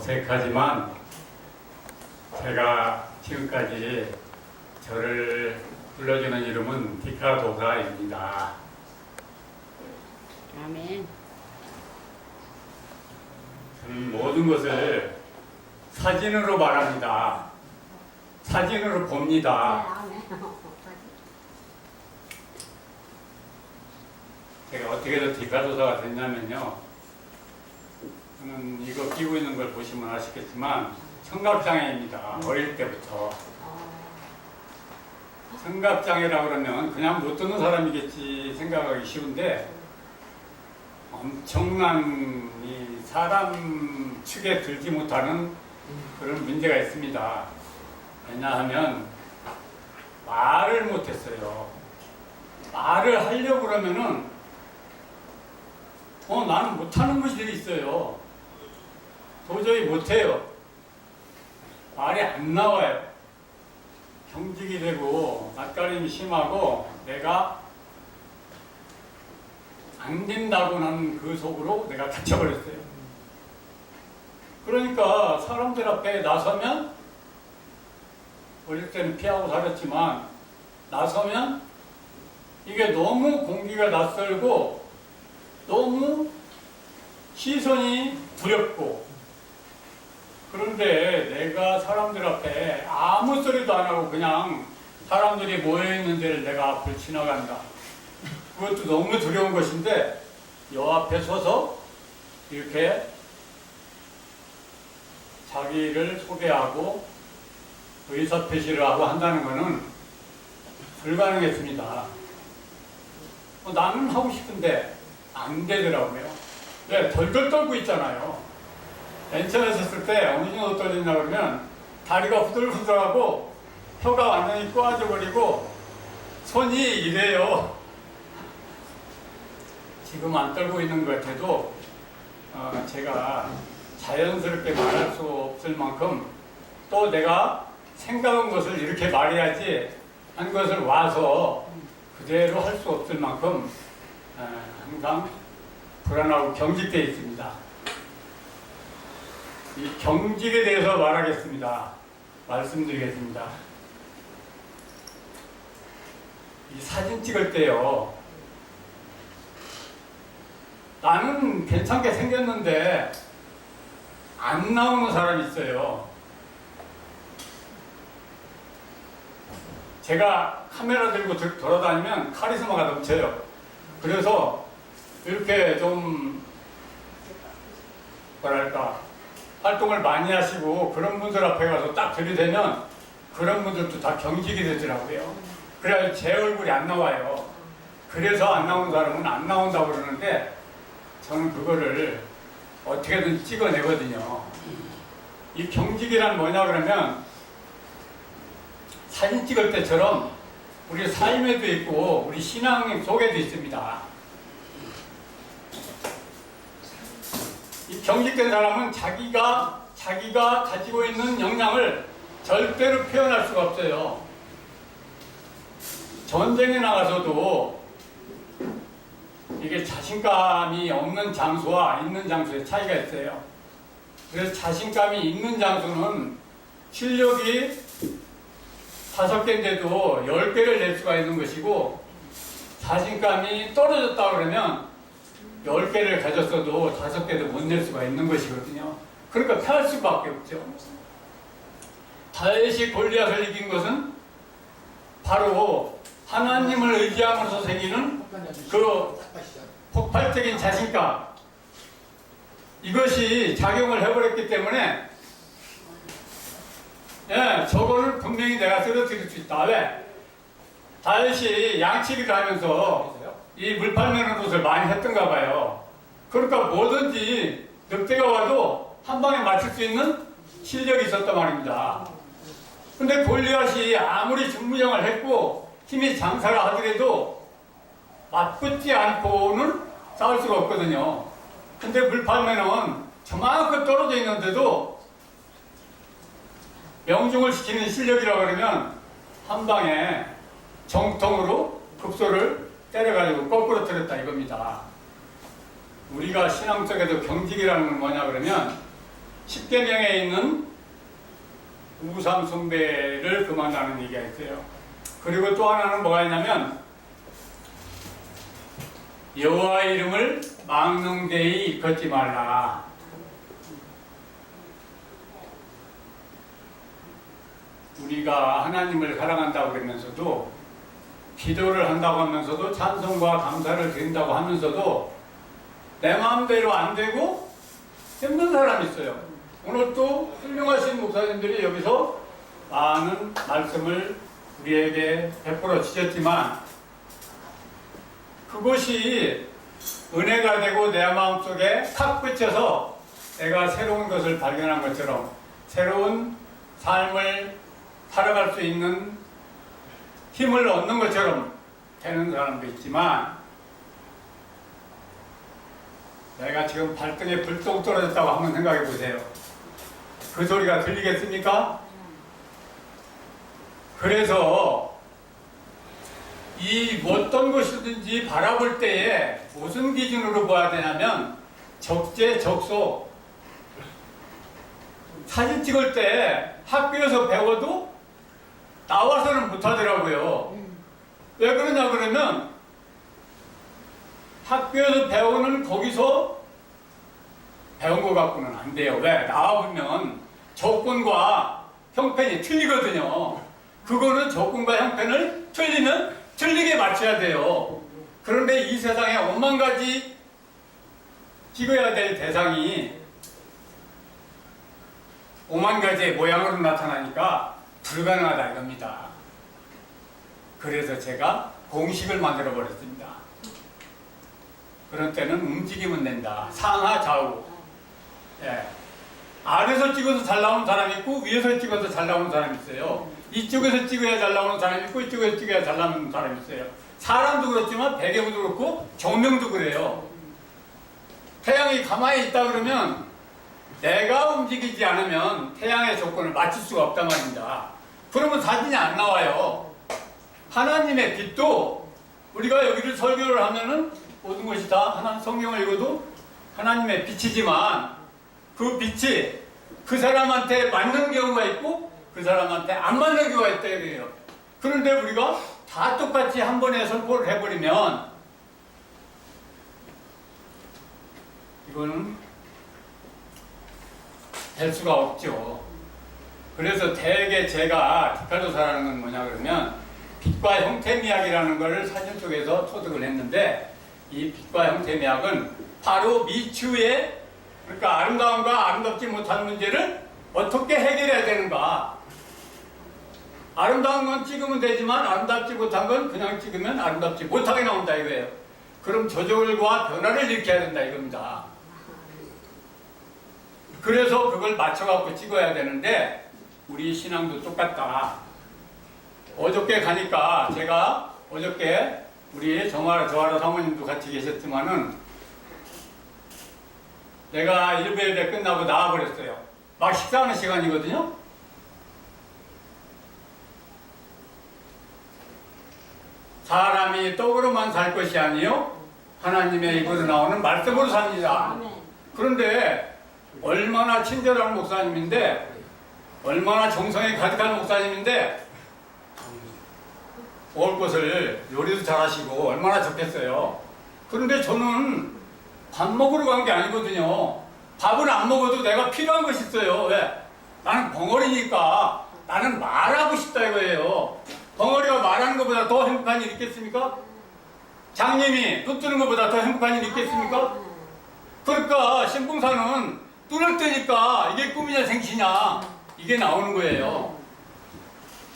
어색하지만 제가 지금까지 저를 불러주는 이름은 디카도사입니다. 아멘. 저는 모든 것을 사진으로 말합니다. 사진으로 봅니다. 제가 어떻게 해서 디카도사가 됐냐면요. 저는 이거 끼고 있는 걸 보시면 아시겠지만 청각장애입니다. 어릴 때부터. 청각장애라고 그러면 그냥 못 듣는 사람이겠지 생각하기 쉬운데 엄청난 이 사람 측에 들지 못하는 그런 문제가 있습니다. 왜냐하면 말을 못했어요. 말을 하려고 그러면은 나는 못하는 것이 있어요. 도저히 못해요. 말이 안 나와요. 경직이 되고 낯가림이 심하고 내가 안 된다고 하는 그 속으로 내가 갇혀버렸어요. 그러니까 사람들 앞에 나서면 어릴 때는 피하고 살았지만 나서면 이게 너무 공기가 낯설고 너무 시선이 두렵고 그런데 내가 사람들 앞에 아무 소리도 안 하고 그냥 사람들이 모여있는 데를 내가 앞을 지나간다. 그것도 너무 두려운 것인데 요 앞에 서서 이렇게 자기를 소개하고 의사표시를 하고 한다는 것은 불가능했습니다. 나는 하고 싶은데 안 되더라고요. 왜? 덜덜 떨고 있잖아요. 맨 처음에 섰을 때 어느 정도 떨리냐 그러면 다리가 후들후들하고 혀가 완전히 꼬아져버리고 손이 이래요. 지금 안 떨고 있는 것 같아도 제가 자연스럽게 말할 수 없을 만큼 또 내가 생각한 것을 이렇게 말해야지 한 것을 와서 그대로 할 수 없을 만큼 항상 불안하고 경직되어 있습니다. 이 경직에 대해서 말하겠습니다. 말씀드리겠습니다. 이 사진 찍을 때요. 나는 괜찮게 생겼는데 안 나오는 사람이 있어요. 제가 카메라 들고 돌아다니면 카리스마가 넘쳐요. 그래서 이렇게 좀 뭐랄까 활동을 많이 하시고 그런 분들 앞에 가서 딱 들이대면 그런 분들도 다 경직이 되더라고요. 그래야 제 얼굴이 안 나와요. 그래서 안 나오는 사람은 안 나온다고 그러는데 저는 그거를 어떻게든 찍어내거든요. 이 경직이란 뭐냐 그러면 사진 찍을 때처럼 우리 삶에도 있고 우리 신앙 속에도 있습니다. 이 경직된 사람은 자기가 가지고 있는 역량을 절대로 표현할 수가 없어요. 전쟁에 나가서도 이게 자신감이 없는 장소와 있는 장소의 차이가 있어요. 그래서 자신감이 있는 장소는 실력이 5개인데도 10개를 낼 수가 있는 것이고 자신감이 떨어졌다 그러면 10개를 가졌어도 5개도 못 낼 수가 있는 것이거든요. 그러니까 패할 수밖에 없죠. 다윗이 골리앗을 이긴 것은 바로 하나님을 의지함으로써 생기는 그 폭발적인 자신감, 이것이 작용을 해버렸기 때문에 저거를 분명히 내가 쓰러뜨릴 수 있다. 왜? 다윗이 양치기를 하면서 이 물 빨매는 것을 많이 했던가 봐요. 그러니까 뭐든지 늑대가 와도 한 방에 맞출 수 있는 실력이 있었단 말입니다. 근데 골리앗이 아무리 중무장을 했고 힘이 장사를 하더라도 맞붙지 않고는 싸울 수가 없거든요. 근데 물팔매는 저만큼 떨어져 있는데도 명중을 시키는 실력이라고 그러면 한 방에 정통으로 급소를 때려가지고 거꾸로 틀었다 이겁니다. 우리가 신앙 속에도 경직이라는 건 뭐냐 그러면 십계명에 있는 우상 숭배를 그만하는 얘기가 있어요. 그리고 또 하나는 뭐가 있냐면 여호와 이름을 망령되이 걷지 말라. 우리가 하나님을 사랑한다고 그러면서도 기도를 한다고 하면서도 찬송과 감사를 드린다고 하면서도 내 마음대로 안 되고 힘든 사람이 있어요. 오늘 또 훌륭하신 목사님들이 여기서 많은 말씀을 우리에게 베풀어 주셨지만 그것이 은혜가 되고 내 마음속에 탁 붙여서 내가 새로운 것을 발견한 것처럼 새로운 삶을 살아갈 수 있는 힘을 얻는 것처럼 되는 사람도 있지만 내가 지금 발등에 불똥 떨어졌다고 한번 생각해 보세요. 그 소리가 들리겠습니까? 그래서 이 어떤 것이든지 바라볼 때에 무슨 기준으로 봐야 되냐면 적재적소. 사진 찍을 때 학교에서 배워도 나와서는 못하더라고요. 왜 그러냐 그러면 학교에서 배우는 거기서 배운 거 갖고는 안 돼요. 왜? 나와보면 조건과 형편이 틀리거든요. 그거는 조건과 형편을 틀리면 틀리게 맞춰야 돼요. 그런데 이 세상에 5만 가지 찍어야 될 대상이 5만 가지의 모양으로 나타나니까 불가능하다 이겁니다. 그래서 제가 공식을 만들어 버렸습니다. 그런 때는 움직이면 된다. 상하 좌우. 예. 아래서 찍어서 잘 나오는 사람이 있고 위에서 찍어서 잘 나오는 사람이 있어요. 이쪽에서 찍어야 잘 나오는 사람이 있고 이쪽에서 찍어야 잘 나오는 사람이 있어요. 사람도 그렇지만 배경도 그렇고 조명도 그래요. 태양이 가만히 있다 그러면 내가 움직이지 않으면 태양의 조건을 맞출 수가 없단 말입니다. 그러면 사진이 안 나와요. 하나님의 빛도 우리가 여기를 설교를 하면은 모든 것이 다 하나님 성경을 읽어도 하나님의 빛이지만 그 빛이 그 사람한테 맞는 경우가 있고 그 사람한테 안 맞는 경우가 있다 이거예요. 그런데 우리가 다 똑같이 한 번에 선포를 해버리면 이거는 될 수가 없죠. 그래서 대개 제가 디카도사라는 건 뭐냐 그러면 빛과 형태 미학이라는 걸 사진 속에서 소득을 했는데 이 빛과 형태 미학은 바로 미추의 그러니까 아름다움과 아름답지 못한 문제를 어떻게 해결해야 되는가. 아름다운 건 찍으면 되지만 아름답지 못한 건 그냥 찍으면 아름답지 못하게 나온다 이거예요. 그럼 조절과 변화를 일으켜야 된다 이겁니다. 그래서 그걸 맞춰갖고 찍어야 되는데 우리 신앙도 똑같다. 어저께 가니까 제가 어저께 우리 정화라 사모님도 같이 계셨지만은 내가 일부 예배 끝나고 나와버렸어요. 막 식사하는 시간이거든요. 사람이 떡으로만 살 것이 아니요 하나님의 입으로 나오는 말씀으로 삽니다. 그런데 얼마나 친절한 목사님인데 얼마나 정성이 가득한 목사님인데 먹을 것을 요리도 잘하시고 얼마나 좋겠어요. 그런데 저는 밥 먹으러 간 게 아니거든요. 밥을 안 먹어도 내가 필요한 것이 있어요. 왜? 나는 벙어리니까 나는 말하고 싶다 이거예요. 벙어리가 말하는 것보다 더 행복한 일 있겠습니까? 장님이 눈 뜨는 것보다 더 행복한 일 있겠습니까? 그러니까 신봉사는 눈을 뜨니까 이게 꿈이냐 생시냐 이게 나오는 거예요.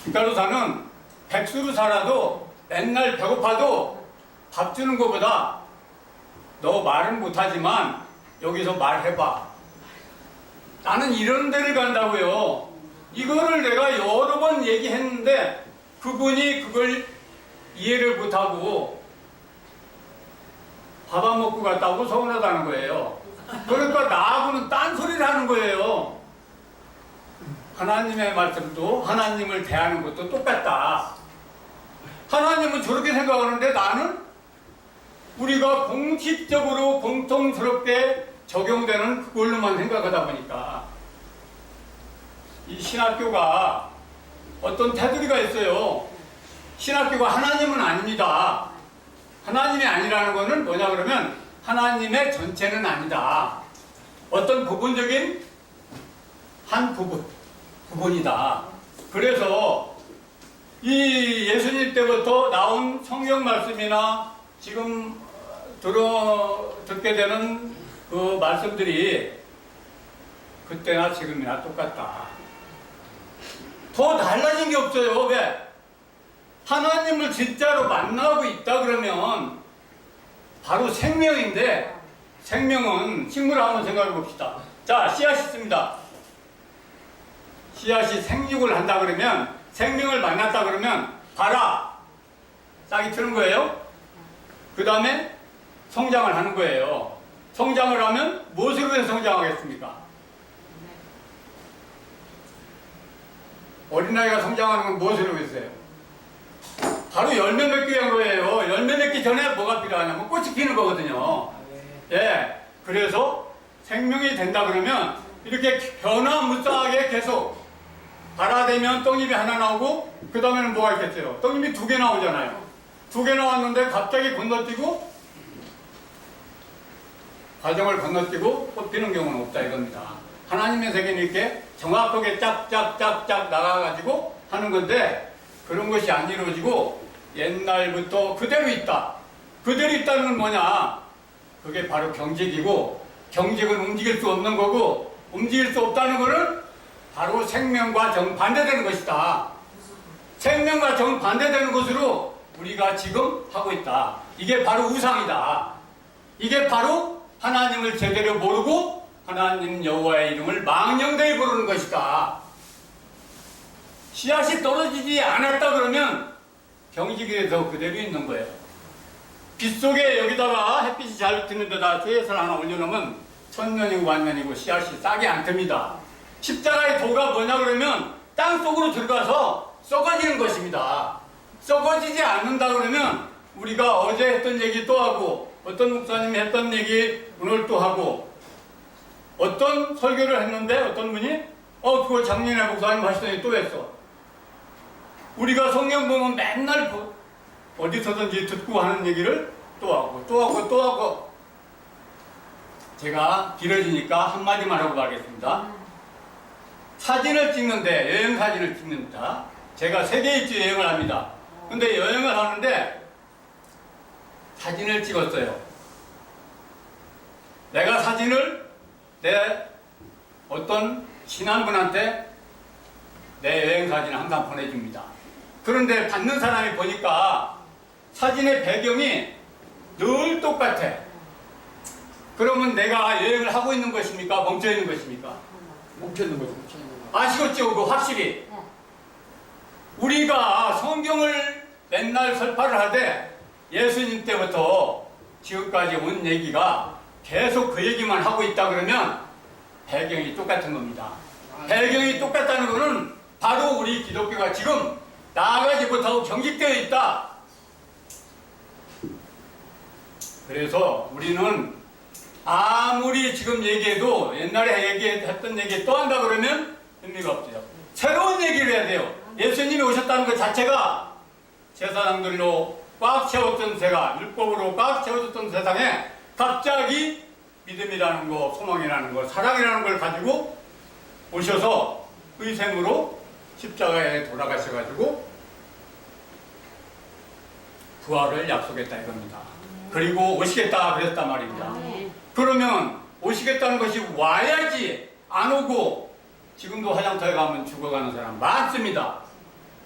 디카도사는 백수로 살아도 맨날 배고파도 밥 주는 것보다 너 말은 못하지만 여기서 말해봐. 나는 이런 데를 간다고요. 이거를 내가 여러 번 얘기했는데 그분이 그걸 이해를 못하고 밥 안 먹고 갔다고 서운하다는 거예요. 그러니까 나하고는 딴소리를 하는 거예요. 하나님의 말씀도 하나님을 대하는 것도 똑같다. 하나님은 저렇게 생각하는데 나는 우리가 공식적으로 공통스럽게 적용되는 그걸로만 생각하다 보니까 이 신학교가 어떤 테두리가 있어요. 신학교가 하나님은 아닙니다. 하나님이 아니라는 것은 뭐냐 그러면 하나님의 전체는 아니다. 어떤 부분적인 한 부분이다. 그래서 이 예수님 때부터 나온 성경 말씀이나 지금 듣게 되는 그 말씀들이 그때나 지금이나 똑같다. 더 달라진 게 없어요. 왜? 하나님을 진짜로 만나고 있다 그러면 바로 생명인데, 생명은 식물을 한번 생각해 봅시다. 자, 씨앗이 있습니다. 씨앗이 생육을 한다 그러면, 생명을 만났다 그러면 봐라, 싹이 트는 거예요. 그 다음에 성장을 하는 거예요. 성장을 하면 무엇으로 해서 성장하겠습니까? 어린아이가 성장하는 건 무엇으로 했어요? 바로 열매 맺기 위한 거예요. 열매 맺기 전에 뭐가 필요하냐면 꽃이 피는 거거든요. 예. 그래서 생명이 된다 그러면 이렇게 변화무쌍하게 계속 발화되면 떡잎이 하나 나오고 그 다음에는 뭐가 있겠어요? 떡잎이 2개 나오잖아요. 2개 나왔는데 갑자기 건너뛰고 과정을 건너뛰고 꽃 피는 경우는 없다 이겁니다. 하나님의 세계는 이렇게 정확하게 짝짝짝짝 나가가지고 하는 건데 그런 것이 안 이루어지고 옛날부터 그대로 있다. 그대로 있다는 건 뭐냐? 그게 바로 경직이고 경직은 움직일 수 없는 거고 움직일 수 없다는 것은 바로 생명과 정반대되는 것이다. 생명과 정반대되는 것으로 우리가 지금 하고 있다. 이게 바로 우상이다. 이게 바로 하나님을 제대로 모르고 하나님 여호와의 이름을 망령되이 부르는 것이다. 씨앗이 떨어지지 않았다 그러면 경직이 돼서 그대로 있는 거예요. 빗속에 여기다가 햇빛이 잘 드는 데다 쇠엿을 하나 올려놓으면 천년이고 만년이고 씨앗이 싹이 안 틉니다. 십자가의 도가 뭐냐 그러면 땅속으로 들어가서 썩어지는 것입니다. 썩어지지 않는다 그러면 우리가 어제 했던 얘기 또 하고 어떤 목사님이 했던 얘기 오늘 또 하고 어떤 설교를 했는데 어떤 분이 그거 작년에 목사님 하시더니 또 했어. 우리가 성경 보면 맨날 어디서든지 듣고 하는 얘기를 또 하고 또 하고 또 하고 제가 길어지니까 한마디만 하고 가겠습니다. 사진을 찍는데 여행 사진을 찍는다. 제가 세계 일주 여행을 합니다. 근데 여행을 하는데 사진을 찍었어요. 내가 사진을 내 어떤 친한 분한테 내 여행 사진을 항상 보내줍니다. 그런데 받는 사람이 보니까 사진의 배경이 늘 똑같아. 그러면 내가 여행을 하고 있는 것입니까? 멈춰 있는 것입니까? 멈춰 있는 거죠. 아시겠죠? 그 확실히. 우리가 성경을 맨날 설파를 하되 예수님 때부터 지금까지 온 얘기가 계속 그 얘기만 하고 있다 그러면 배경이 똑같은 겁니다. 배경이 똑같다는 것은 바로 우리 기독교가 지금 나아가지 못하고 경직되어 있다. 그래서 우리는 아무리 지금 얘기해도 옛날에 얘기했던 얘기 또 한다 그러면 의미가 없어요. 새로운 얘기를 해야 돼요. 예수님이 오셨다는 것 자체가 제사장들로 꽉 채웠던 세가 율법으로 꽉 채워졌던 세상에 갑자기 믿음이라는 거, 소망이라는 거, 사랑이라는 걸 가지고 오셔서 의생으로 십자가에 돌아가셔가지고 부활을 약속했다 이겁니다. 그리고 오시겠다 그랬단 말입니다. 그러면 오시겠다는 것이 와야지 안 오고 지금도 화장터에 가면 죽어가는 사람 많습니다.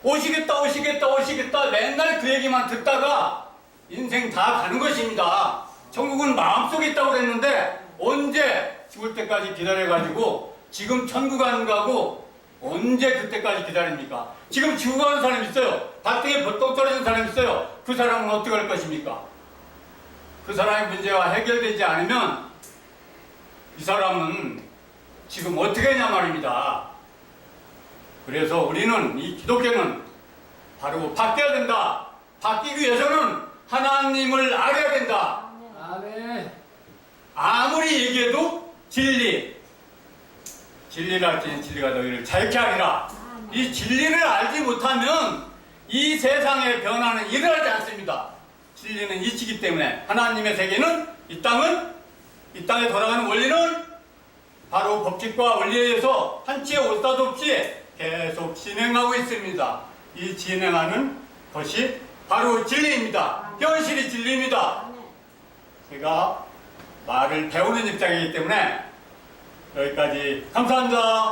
오시겠다 오시겠다 오시겠다 맨날 그 얘기만 듣다가 인생 다 가는 것입니다. 천국은 마음속에 있다고 그랬는데 언제 죽을 때까지 기다려가지고 지금 천국 가는 거하고 언제 그때까지 기다립니까? 지금 지구 가는 사람 있어요. 발등에 벌떡 떨어진 사람 있어요. 그 사람은 어떻게 할 것입니까? 그 사람의 문제가 해결되지 않으면 이 사람은 지금 어떻게 했냐 말입니다. 그래서 우리는 이 기독교는 바로 바뀌어야 된다. 바뀌기 위해서는 하나님을 알아야 된다. 아멘. 아무리 얘기해도 진리, 진리를 알지니 진리가 너희를 자유케 하리라. 이 진리를 알지 못하면 이 세상의 변화는 일어나지 않습니다. 진리는 이치기 때문에 하나님의 세계는 이 땅에 돌아가는 원리는 바로 법칙과 원리에 의해서 한치의 오차도 없이 계속 진행하고 있습니다. 이 진행하는 것이 바로 진리입니다. 현실이 진리입니다. 제가 말을 배우는 입장이기 때문에 여기까지 감사합니다.